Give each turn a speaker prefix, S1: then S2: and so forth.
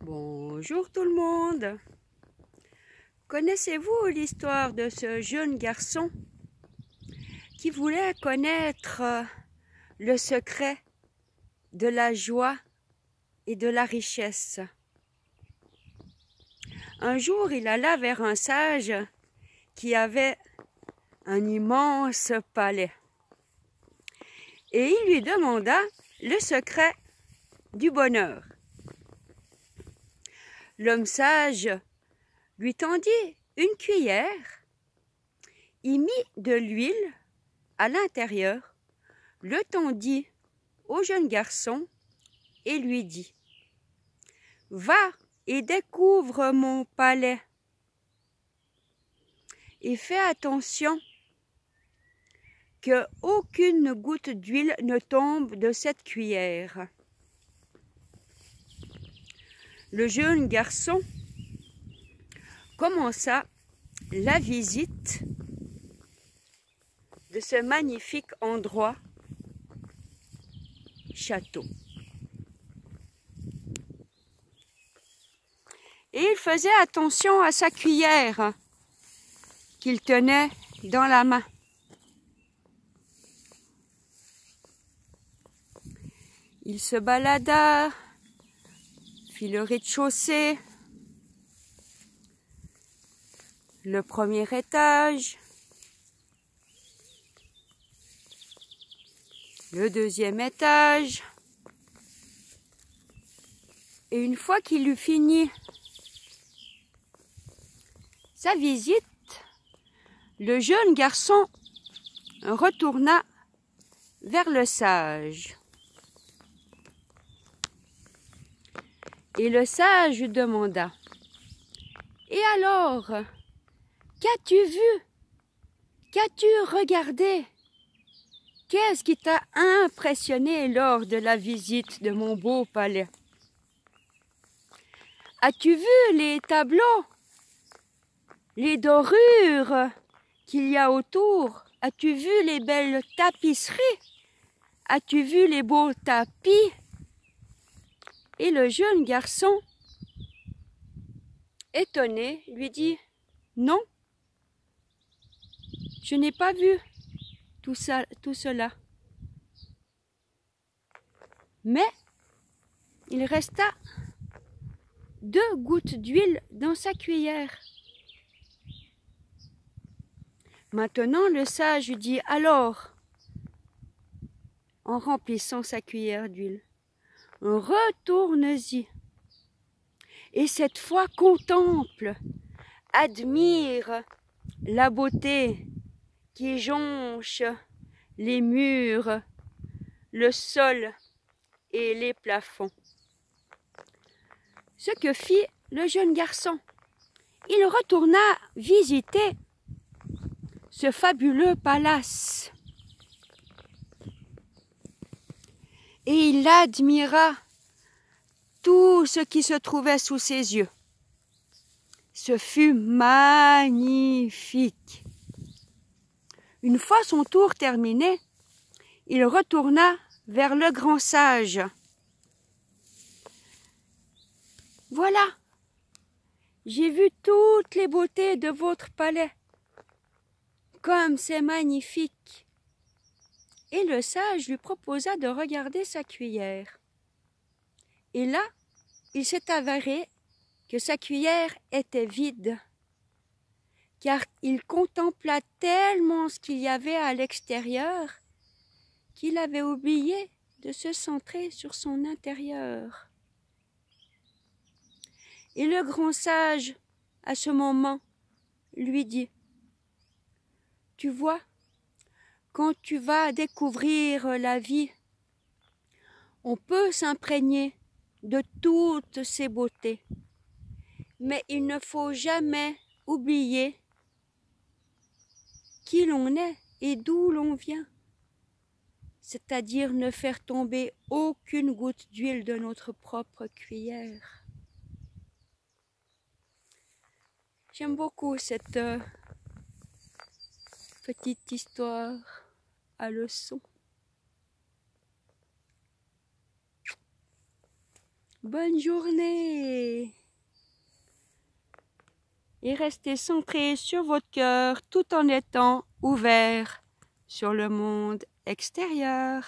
S1: Bonjour tout le monde. Connaissez-vous l'histoire de ce jeune garçon qui voulait connaître le secret de la joie et de la richesse? Un jour, il alla vers un sage qui avait un immense palais et il lui demanda le secret du bonheur. L'homme sage lui tendit une cuillère, y mit de l'huile à l'intérieur, le tendit au jeune garçon et lui dit: « Va et découvre mon palais et fais attention que aucune goutte d'huile ne tombe de cette cuillère. » Le jeune garçon commença la visite de ce magnifique endroit, château. Et il faisait attention à sa cuillère qu'il tenait dans la main. Il se balada, fit le rez-de-chaussée, le premier étage, le deuxième étage, et une fois qu'il eut fini sa visite, le jeune garçon retourna vers le sage. Et le sage lui demanda: « Et alors, qu'as-tu vu? Qu'as-tu regardé? Qu'est-ce qui t'a impressionné lors de la visite de mon beau palais? As-tu vu les tableaux, les dorures qu'il y a autour? As-tu vu les belles tapisseries? As-tu vu les beaux tapis? » Et le jeune garçon, étonné, lui dit: « Non, je n'ai pas vu tout cela. » Mais il resta 2 gouttes d'huile dans sa cuillère. Maintenant, le sage lui dit: « Alors, en remplissant sa cuillère d'huile, retourne-y et cette fois contemple, admire la beauté qui jonche les murs, le sol et les plafonds. » Ce que fit le jeune garçon, il retourna visiter ce fabuleux palace et il admira tout ce qui se trouvait sous ses yeux. Ce fut magnifique. Une fois son tour terminé, il retourna vers le grand sage. « Voilà, j'ai vu toutes les beautés de votre palais. Comme c'est magnifique. » Et le sage lui proposa de regarder sa cuillère. Et là, il s'est avéré que sa cuillère était vide, car il contempla tellement ce qu'il y avait à l'extérieur qu'il avait oublié de se centrer sur son intérieur. Et le grand sage, à ce moment, lui dit: « Tu vois, quand tu vas découvrir la vie, on peut s'imprégner de toutes ces beautés, mais il ne faut jamais oublier qui l'on est et d'où l'on vient, c'est-à-dire ne faire tomber aucune goutte d'huile de notre propre cuillère. » J'aime beaucoup cette petite histoire à leçon. Bonne journée! et restez centré sur votre cœur tout en étant ouvert sur le monde extérieur.